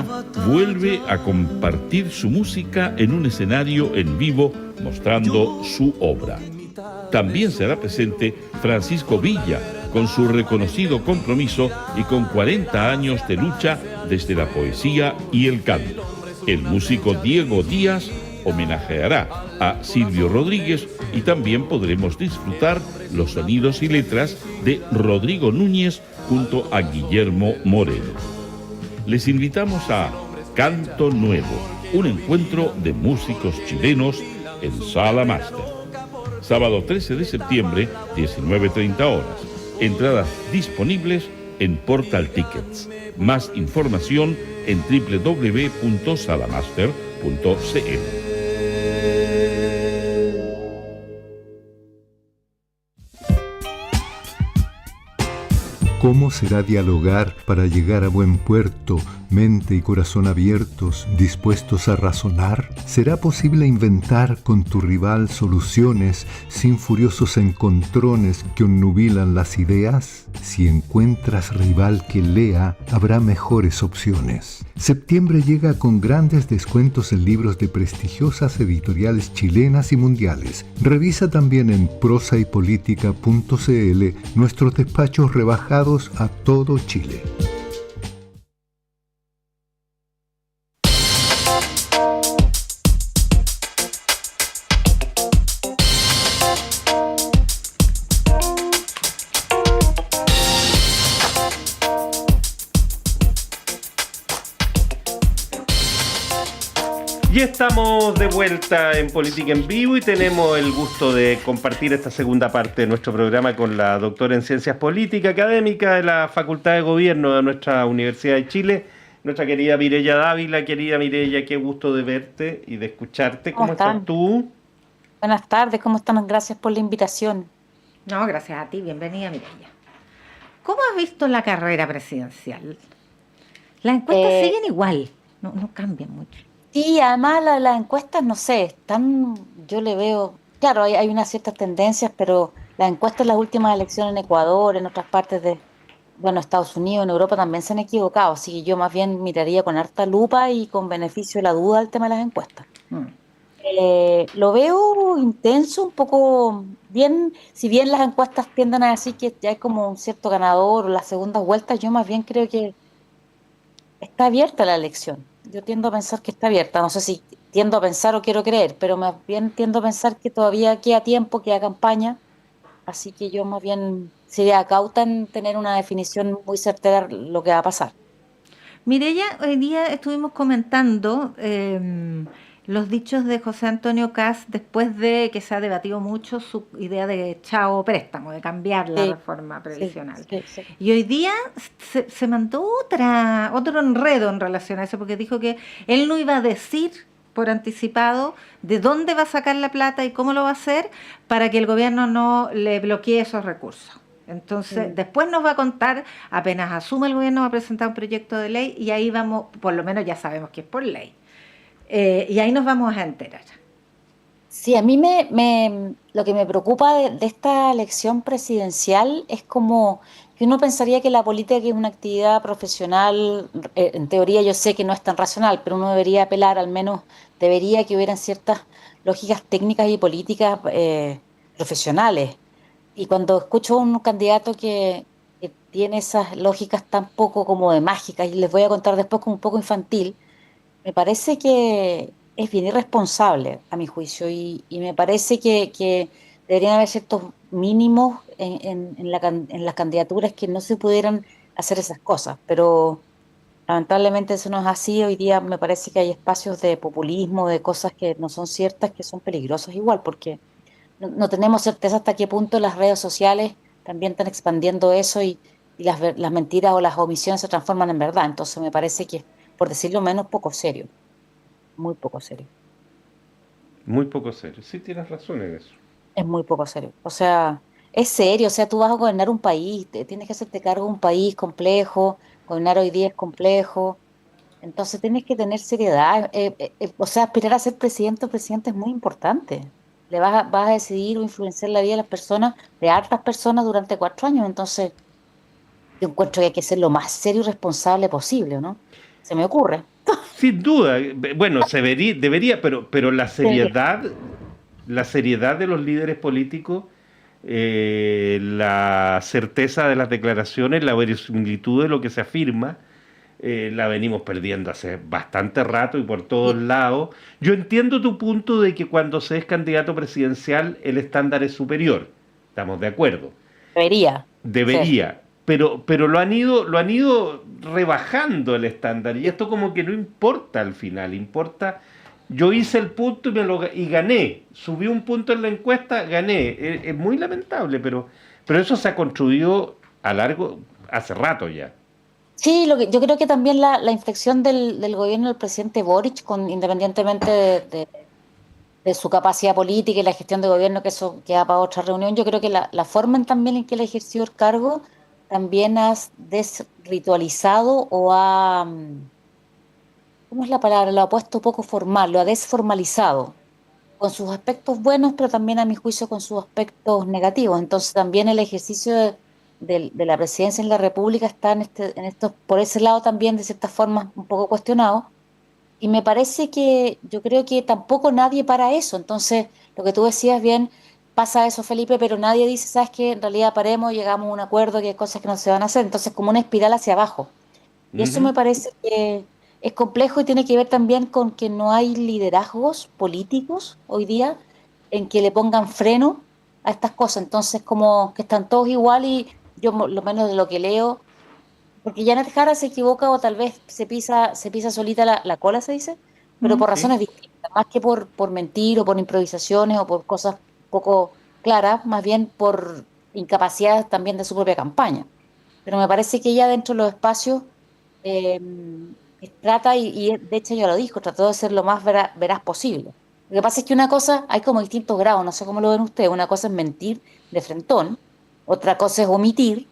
Luna vuelve a compartir su música en un escenario en vivo mostrando su obra. También será presente Francisco Villa, con su reconocido compromiso y con 40 años de lucha desde la poesía y el canto. El músico Diego Díaz homenajeará a Silvio Rodríguez y también podremos disfrutar los sonidos y letras de Rodrigo Núñez junto a Guillermo Moreno. Les invitamos a Canto Nuevo, un encuentro de músicos chilenos en Sala Máster. Sábado 13 de septiembre, 19:30 horas. Entradas disponibles en Portal Tickets. Más información en www.salamaster.cl. ¿Cómo será dialogar para llegar a buen puerto, mente y corazón abiertos, dispuestos a razonar? ¿Será posible inventar con tu rival soluciones sin furiosos encontrones que onnubilan las ideas? Si encuentras rival que lea, habrá mejores opciones. Septiembre llega con grandes descuentos en libros de prestigiosas editoriales chilenas y mundiales. Revisa también en prosaypolitica.cl nuestros despachos rebajados a todo Chile. Y estamos de vuelta en Política en Vivo y tenemos el gusto de compartir esta segunda parte de nuestro programa con la doctora en Ciencias Políticas, académica de la Facultad de Gobierno de nuestra Universidad de Chile, nuestra querida Mireya Dávila. Querida Mireya, qué gusto de verte y de escucharte. ¿Cómo estás tú? Buenas tardes, ¿cómo están? Gracias por la invitación. No, gracias a ti, bienvenida Mireya. ¿Cómo has visto la carrera presidencial? Las encuestas siguen igual, no cambian mucho. Sí, además las encuestas, no sé, yo le veo, claro, hay unas ciertas tendencias, pero las encuestas en las últimas elecciones en Ecuador, en otras partes de, Estados Unidos, en Europa también se han equivocado, así que yo más bien miraría con harta lupa y con beneficio de la duda el tema de las encuestas. Lo veo intenso, un poco bien, si bien las encuestas tienden a decir que ya hay como un cierto ganador o las segundas vueltas, yo más bien creo que está abierta la elección. Yo tiendo a pensar que está abierta, no sé si tiendo a pensar o quiero creer, pero más bien tiendo a pensar que todavía queda tiempo, queda campaña, así que yo más bien sería cauta en tener una definición muy certera de lo que va a pasar. Mireya, hoy día estuvimos comentando los dichos de José Antonio Kast después de que se ha debatido mucho su idea de chao préstamo, de cambiar la reforma previsional. Sí. Y hoy día se mandó otro enredo en relación a eso, porque dijo que él no iba a decir por anticipado de dónde va a sacar la plata y cómo lo va a hacer para que el gobierno no le bloquee esos recursos. Entonces, después nos va a contar, apenas asuma el gobierno, va a presentar un proyecto de ley y ahí vamos, por lo menos ya sabemos que es por ley. Y ahí nos vamos a enterar. Sí, a mí lo que me preocupa de esta elección presidencial es como que uno pensaría que la política es una actividad profesional, en teoría yo sé que no es tan racional, pero uno debería apelar, al menos debería que hubieran ciertas lógicas técnicas y políticas profesionales. Y cuando escucho a un candidato que tiene esas lógicas tan poco como de mágicas, y les voy a contar después como un poco infantil, me parece que es bien irresponsable, a mi juicio, y me parece que deberían haber ciertos mínimos en las candidaturas que no se pudieran hacer esas cosas, pero lamentablemente eso no es así. Hoy día me parece que hay espacios de populismo, de cosas que no son ciertas, que son peligrosas igual, porque no tenemos certeza hasta qué punto las redes sociales también están expandiendo eso y las mentiras o las omisiones se transforman en verdad. Entonces me parece que, por decirlo menos, poco serio. Muy poco serio. Muy poco serio. Sí, tienes razón en eso. Es muy poco serio. O sea, es serio. O sea, tú vas a gobernar un país, tienes que hacerte cargo de un país complejo. Gobernar hoy día es complejo. Entonces tienes que tener seriedad. O sea, aspirar a ser presidente o presidente es muy importante. Vas a decidir o influenciar la vida de las personas, de hartas personas durante 4 años. Entonces, yo encuentro que hay que ser lo más serio y responsable posible, ¿no? Se me ocurre. Sin duda, bueno, debería, pero la seriedad de los líderes políticos, la certeza de las declaraciones, la verosimilitud de lo que se afirma, la venimos perdiendo hace bastante rato y por todos lados. Yo entiendo tu punto de que cuando se es candidato presidencial el estándar es superior, estamos de acuerdo. Debería ser. Debería, pero lo han ido rebajando el estándar y esto como que no importa al final, importa, yo hice el punto y gané, subí un punto en la encuesta, gané, es muy lamentable, pero eso se ha construido hace rato ya. Sí, yo creo que también la inflexión del gobierno del presidente Boric, independientemente de su capacidad política y la gestión de gobierno, que eso queda para otra reunión, yo creo que la forma también en que él ha ejercido el cargo también ha desritualizado o ¿cómo es la palabra? Lo ha puesto poco formal, lo ha desformalizado, con sus aspectos buenos, pero también a mi juicio con sus aspectos negativos. Entonces también el ejercicio de la presidencia en la República está en esto, por ese lado también de cierta forma un poco cuestionado. Y me parece que yo creo que tampoco nadie para eso. Entonces, lo que tú decías bien, pasa eso, Felipe, pero nadie dice, ¿sabes qué? En realidad paremos, llegamos a un acuerdo, que hay cosas que no se van a hacer. Entonces, como una espiral hacia abajo. Y eso Ujú. me parece que es complejo y tiene que ver también con que no hay liderazgos políticos hoy día en que le pongan freno a estas cosas. Entonces, como que están todos igual y yo, lo menos de lo que leo, porque Janet Jara se equivoca o tal vez se pisa solita la cola, se dice, pero por Sí. razones distintas, más que por mentir o por improvisaciones o por cosas poco claras, más bien por incapacidad también de su propia campaña. Pero me parece que ella dentro de los espacios eh, trata, y de hecho ya lo dijo, trató de ser lo más veraz posible. Lo que pasa es que una cosa, hay como distintos grados, no sé cómo lo ven ustedes, una cosa es mentir de frentón, otra cosa es omitir,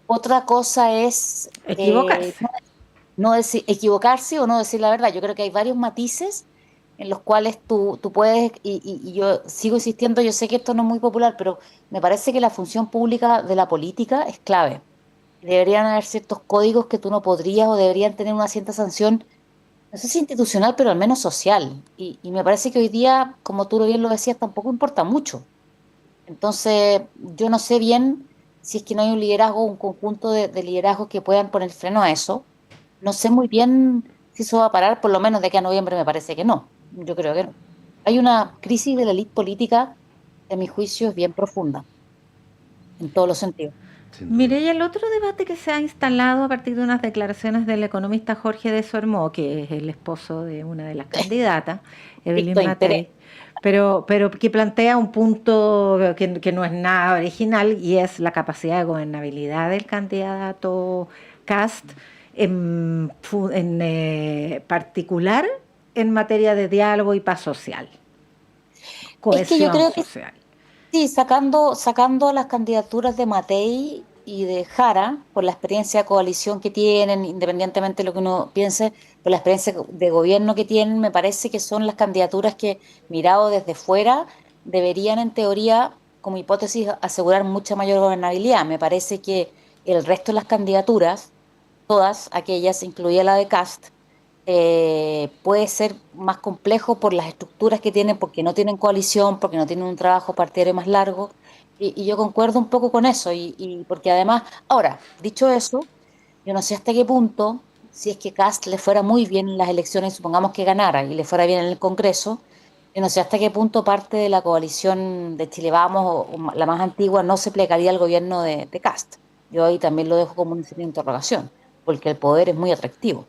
otra cosa es Equivocarse. no decir, equivocarse o no decir la verdad. Yo creo que hay varios matices en los cuales tú puedes, y yo sigo insistiendo, yo sé que esto no es muy popular, pero me parece que la función pública de la política es clave. Deberían haber ciertos códigos que tú no podrías o deberían tener una cierta sanción, no sé si institucional, pero al menos social. Y me parece que hoy día, como tú bien lo decías, tampoco importa mucho. Entonces, yo no sé bien si es que no hay un liderazgo, un conjunto de liderazgos que puedan poner freno a eso. No sé muy bien si eso va a parar, por lo menos de aquí a noviembre me parece que no. Yo creo que no. Hay una crisis de la élite política, que a mi juicio es bien profunda, en todos los sentidos. Sin duda. Mire, y el otro debate que se ha instalado a partir de unas declaraciones del economista Jorge de Sormó, que es el esposo de una de las candidatas, Conflicto Evelyn de interés. Matei, pero que plantea un punto que no es nada original y es la capacidad de gobernabilidad del candidato Kast, particular en materia de diálogo y paz social, Es que yo cohesión creo que social. sí, sacando las candidaturas de Matei y de Jara, por la experiencia de coalición que tienen, independientemente de lo que uno piense, por la experiencia de gobierno que tienen, me parece que son las candidaturas que, mirado desde fuera, deberían en teoría, como hipótesis, asegurar mucha mayor gobernabilidad. Me parece que el resto de las candidaturas, todas aquellas, incluida la de Cast, puede ser más complejo por las estructuras que tienen, porque no tienen coalición, porque no tienen un trabajo partidario más largo, y yo concuerdo un poco con eso, y porque además, ahora, dicho eso, yo no sé hasta qué punto, si es que Cast le fuera muy bien en las elecciones, supongamos que ganara y le fuera bien en el Congreso, yo no sé hasta qué punto parte de la coalición de Chile Vamos, o la más antigua, no se plegaría al gobierno de Cast. Yo ahí también lo dejo como un signo de interrogación, porque el poder es muy atractivo.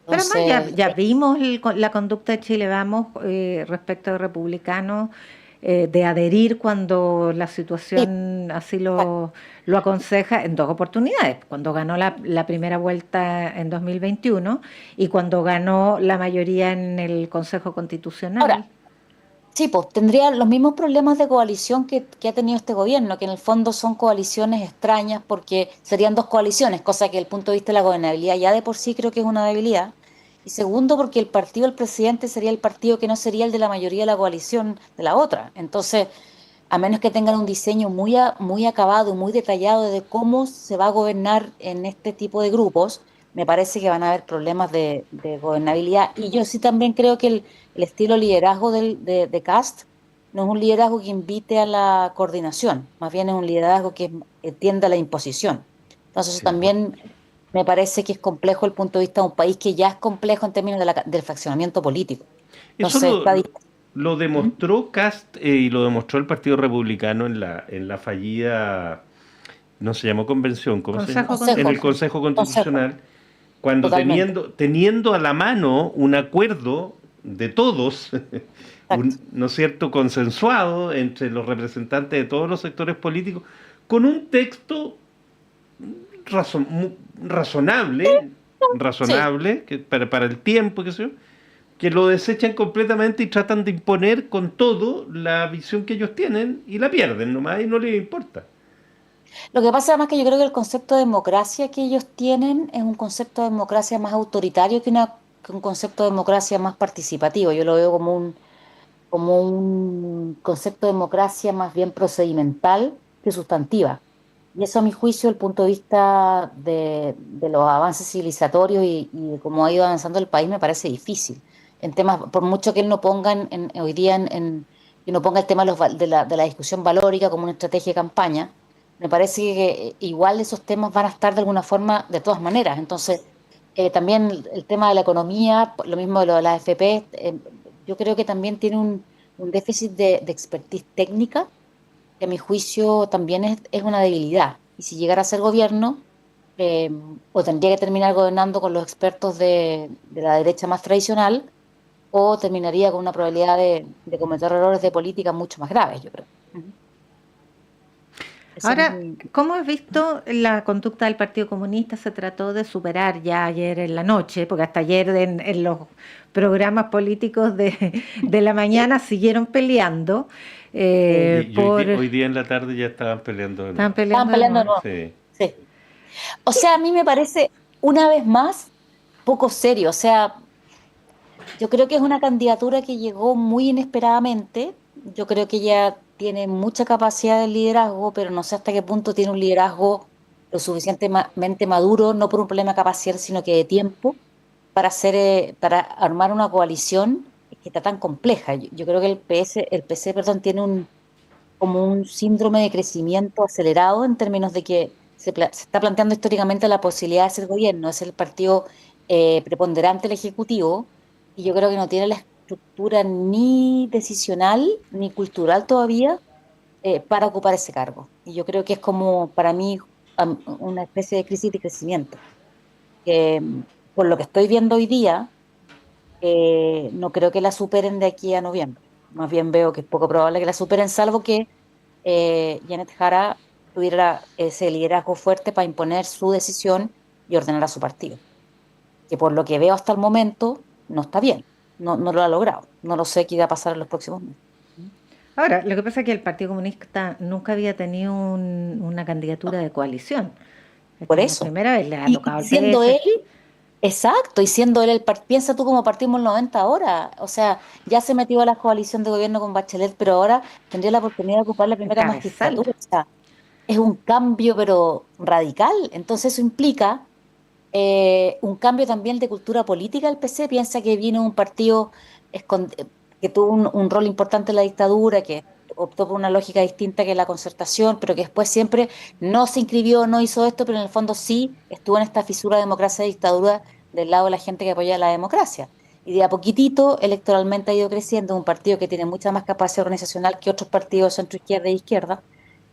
Pero además ya, Entonces, ya vimos la conducta de Chile Vamos respecto a republicanos, de adherir cuando la sí, situación así exacto. lo aconseja en dos oportunidades, cuando ganó la primera vuelta en 2021 y cuando ganó la mayoría en el Consejo Constitucional. Ahora, sí, pues tendría los mismos problemas de coalición que ha tenido este gobierno, que en el fondo son coaliciones extrañas porque serían dos coaliciones, cosa que desde el punto de vista de la gobernabilidad ya de por sí creo que es una debilidad. Y segundo, porque el partido del presidente sería el partido que no sería el de la mayoría de la coalición de la otra. Entonces, a menos que tengan un diseño muy acabado y muy detallado de cómo se va a gobernar en este tipo de grupos, me parece que van a haber problemas de gobernabilidad. Y yo sí también creo que el estilo liderazgo de Kast no es un liderazgo que invite a la coordinación, más bien es un liderazgo que tiende a la imposición. Entonces eso Sí, bueno. también me parece que es complejo el punto de vista de un país que ya es complejo en términos del fraccionamiento político. Eso Entonces está lo ¿Mm? demostró Kast y lo demostró el Partido Republicano en la fallida, no se llamó convención, ¿cómo se llama? Consejo En Consejo, el Constitucional. Consejo consejo, Constitucional, cuando totalmente. teniendo a la mano un acuerdo de todos, Exacto. ¿no es cierto?, consensuado entre los representantes de todos los sectores políticos, con un texto razonable, Sí. razonable, que para el tiempo, qué sé yo, que lo desechan completamente y tratan de imponer con todo la visión que ellos tienen y la pierden nomás y no les importa. Lo que pasa además que yo creo que el concepto de democracia que ellos tienen es un concepto de democracia más autoritario que un concepto de democracia más participativo. Yo lo veo como un concepto de democracia más bien procedimental que sustantiva. Y eso, a mi juicio, desde el punto de vista de los avances civilizatorios y de cómo ha ido avanzando el país, me parece difícil. En temas, por mucho que él no ponga hoy día que no ponga el tema de, de la discusión valórica como una estrategia de campaña, me parece que igual esos temas van a estar de alguna forma de todas maneras. Entonces, también el tema de la economía, lo mismo de lo de la AFP, yo creo que también tiene un déficit de expertise técnica que a mi juicio también es una debilidad. Y si llegara a ser gobierno, eh, o tendría que terminar gobernando con los expertos de la derecha más tradicional, o terminaría con una probabilidad de cometer errores de política mucho más graves, yo creo. Ujú. Ese es Ahora, mi... ¿cómo has visto la conducta del Partido Comunista? Se trató de superar ya ayer en la noche, porque hasta ayer en los programas políticos de la Sí, mañana siguieron peleando sí. Hoy día en la tarde ya estaban peleando de estaban nuevo. Estaban peleando de peleando de nuevo. nuevo. Sí. Sí. O sea, a mí me parece, una vez más, poco serio. O sea, yo creo que es una candidatura que llegó muy inesperadamente. Yo creo que ella tiene mucha capacidad de liderazgo, pero no sé hasta qué punto tiene un liderazgo lo suficientemente maduro, no por un problema de capacidad, sino que de tiempo, para para armar una coalición que está tan compleja. Yo creo que el PC, perdón, tiene como un síndrome de crecimiento acelerado en términos de que se está planteando históricamente la posibilidad de ser gobierno, es el partido preponderante del Ejecutivo, y yo creo que no tiene la estructura ni decisional ni cultural todavía para ocupar ese cargo. Y yo creo que es como, para mí, una especie de crisis de crecimiento, que por lo que estoy viendo hoy día, no creo que la superen de aquí a noviembre. Más bien veo que es poco probable que la superen, salvo que Janet Jara tuviera ese liderazgo fuerte para imponer su decisión y ordenar a su partido, que por lo que veo hasta el momento no está bien, no lo ha logrado. No lo sé qué va a pasar en los próximos meses. Ahora, lo que pasa es que el Partido Comunista nunca había tenido una candidatura de coalición. Por Esta es la eso. primera vez, le ha Y tocado al siendo PS. él, exacto, y siendo él piensa tú cómo partimos en 90 ahora, o sea, ya se metió a la coalición de gobierno con Bachelet, pero ahora tendría la oportunidad de ocupar la primera Encabezal. magistratura, o sea, es un cambio pero radical, entonces eso implica un cambio también de cultura política del PC. Piensa que vino un partido que tuvo un rol importante en la dictadura, que optó por una lógica distinta que la concertación, pero que después siempre no se inscribió, no hizo esto, pero en el fondo sí estuvo en esta fisura de democracia-dictadura del lado de la gente que apoya la democracia. Y de a poquitito electoralmente ha ido creciendo, un partido que tiene mucha más capacidad organizacional que otros partidos centro-izquierda e izquierda.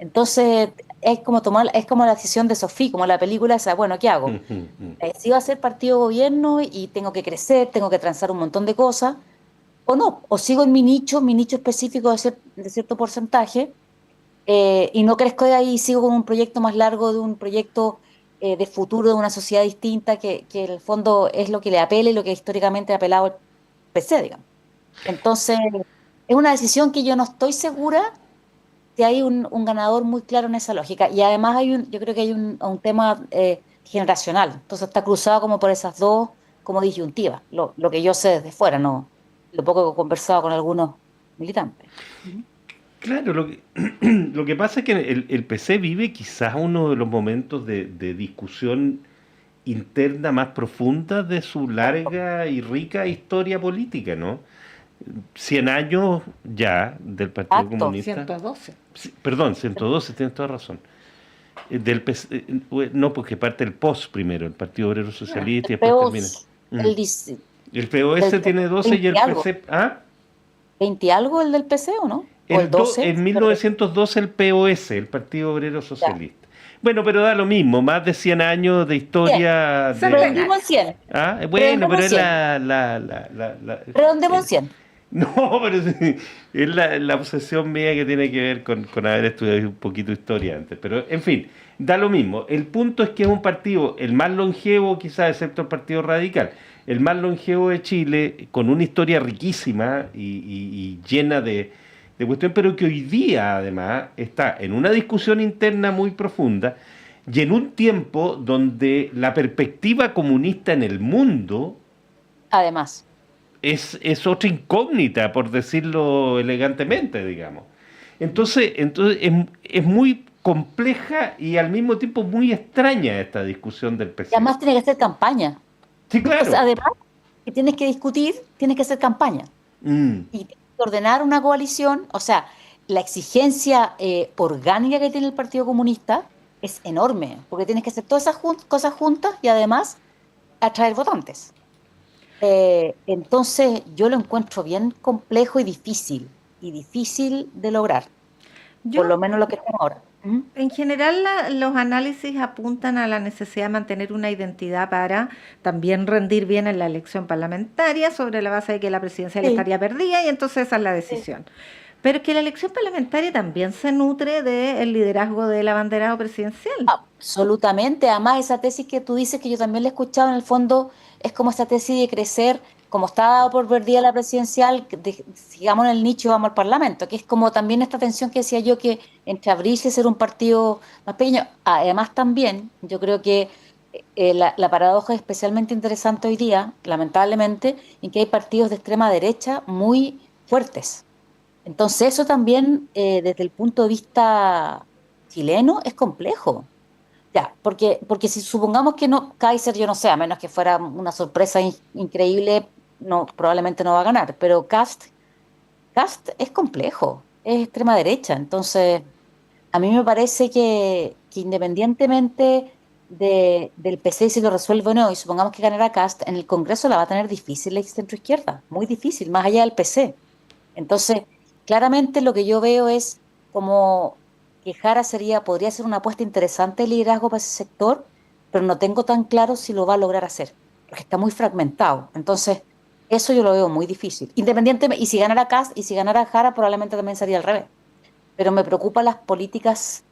Entonces, es como la decisión de Sofía, como la película esa, bueno, ¿qué hago? Si va a ser partido de gobierno y tengo que crecer, tengo que transar un montón de cosas, o no, o sigo en mi nicho específico de cierto porcentaje, y no crezco de ahí y sigo con un proyecto más largo, de un proyecto de futuro de una sociedad distinta, que en el fondo es lo que le apela y lo que históricamente ha apelado el PC, digamos. Entonces, es una decisión que yo no estoy segura que hay un ganador muy claro en esa lógica. Y además yo creo que hay un tema generacional. Entonces está cruzado como por esas dos como disyuntivas, lo que yo sé desde fuera, no lo poco que he conversado con algunos militantes. Ujú. Claro, lo que pasa es que el PC vive quizás uno de los momentos de discusión interna más profunda de su larga y rica historia política, ¿no? 100 años ya del Partido Exacto. Comunista. 112. Perdón, 112, tienes toda razón. Del PC, no, porque parte el POS primero, el Partido Obrero Socialista, y después termina. El POS tiene 12 y el PC... ¿Ah? 20 y algo el del PC, ¿o no? ¿O el 12? En 1912 el POS, el Partido Obrero Socialista. Bueno, pero da lo mismo, más de 100 años de historia. Redondemos en 100. Ah, bueno, pero es Redondemos en 100. No, pero es la obsesión mía que tiene que ver con haber estudiado un poquito historia antes. Pero, en fin, da lo mismo. El punto es que es un partido, el más longevo quizás, excepto el Partido Radical, el más longevo de Chile, con una historia riquísima y llena de cuestiones, pero que hoy día, además, está en una discusión interna muy profunda y en un tiempo donde la perspectiva comunista en el mundo... Además... Es otra incógnita, por decirlo elegantemente, digamos. Entonces es muy compleja y al mismo tiempo muy extraña esta discusión del PC. Y además tiene que hacer campaña. Sí, claro. Entonces, además que tienes que discutir, tienes que hacer campaña. Y tienes que ordenar una coalición. O sea, la exigencia orgánica que tiene el Partido Comunista es enorme, porque tienes que hacer todas esas cosas juntas y además atraer votantes. Entonces yo lo encuentro bien complejo y difícil de lograr, por lo menos lo que tengo ahora. En general los análisis apuntan a la necesidad de mantener una identidad para también rendir bien en la elección parlamentaria, sobre la base de que la presidencial estaría perdida, y entonces esa es la decisión. Pero que la elección parlamentaria también se nutre del liderazgo del abanderado presidencial. Absolutamente. Además, esa tesis que tú dices, que yo también la he escuchado, en el fondo es como esa tesis de crecer, como está por perdida la presidencial, sigamos en el nicho y vamos al Parlamento, que es como también esta tensión que decía yo, que entre abrirse y ser un partido más pequeño. Además, también yo creo que la paradoja es especialmente interesante hoy día, lamentablemente, en que hay partidos de extrema derecha muy fuertes. Entonces eso también, desde el punto de vista chileno, es complejo. Ya, porque si supongamos que no, Kaiser, yo no sé, a menos que fuera una sorpresa increíble, no, probablemente no va a ganar, pero Kast es complejo, es extrema derecha. Entonces, a mí me parece que independientemente del PC, si lo resuelve o no, y supongamos que ganara Kast, en el Congreso la va a tener difícil la centroizquierda, muy difícil, más allá del PC. Entonces, claramente lo que yo veo es como que Jara podría ser una apuesta interesante de liderazgo para ese sector, pero no tengo tan claro si lo va a lograr hacer, porque está muy fragmentado. Entonces, eso yo lo veo muy difícil. Independientemente, y si ganara Kast y si ganara Jara, probablemente también sería al revés. Pero me preocupan las políticas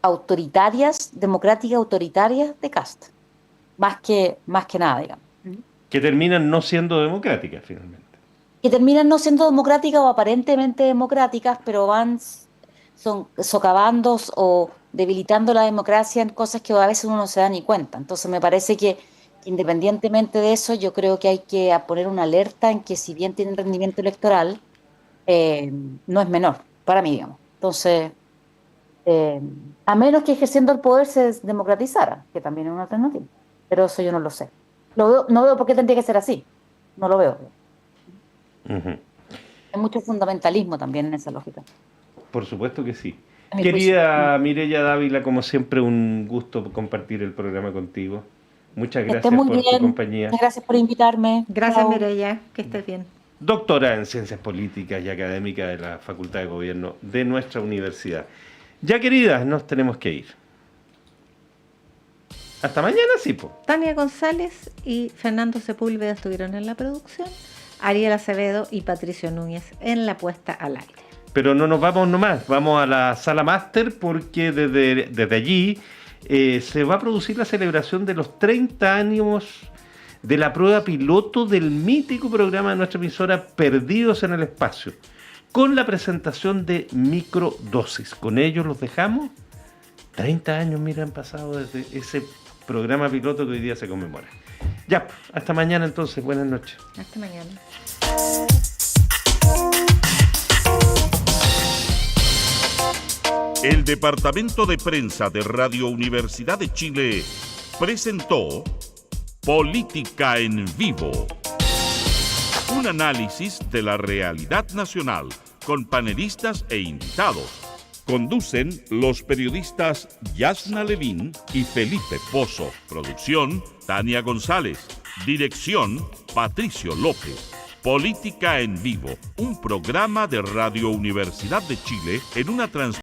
autoritarias, democráticas autoritarias de Kast, más que nada, digamos. Que terminan no siendo democráticas, finalmente. Que terminan no siendo democráticas o aparentemente democráticas, pero son socavando o debilitando la democracia en cosas que a veces uno no se da ni cuenta. Entonces me parece que independientemente de eso, yo creo que hay que poner una alerta en que, si bien tienen rendimiento electoral, no es menor, para mí, digamos. Entonces, a menos que ejerciendo el poder se democratizara, que también es una alternativa. Pero eso yo no lo sé. No veo por qué tendría que ser así. No lo veo. Hay mucho fundamentalismo también en esa lógica. Por supuesto que sí. Querida Mireya Dávila, como siempre, un gusto compartir el programa contigo. Muchas gracias por tu compañía. Muchas gracias por invitarme. Gracias, Mireya, que estés bien. Doctora en Ciencias Políticas y Académica de la Facultad de Gobierno de nuestra universidad. Ya, queridas, nos tenemos que ir. Hasta mañana, sí, po. Tania González y Fernando Sepúlveda estuvieron en la producción, Ariel Acevedo y Patricio Núñez en la puesta al aire. Pero no nos vamos nomás, vamos a la sala máster, porque desde allí se va a producir la celebración de los 30 años de la prueba piloto del mítico programa de nuestra emisora Perdidos en el Espacio, con la presentación de Microdosis. Con ellos los dejamos. 30 años, mira, han pasado desde ese programa piloto que hoy día se conmemora. Ya, hasta mañana entonces, buenas noches. Hasta mañana. El Departamento de Prensa de Radio Universidad de Chile presentó Política en Vivo. Un análisis de la realidad nacional con panelistas e invitados. Conducen los periodistas Yasna Levín y Felipe Pozo. Producción, Tania González. Dirección, Patricio López. Política en Vivo, un programa de Radio Universidad de Chile en una transmisión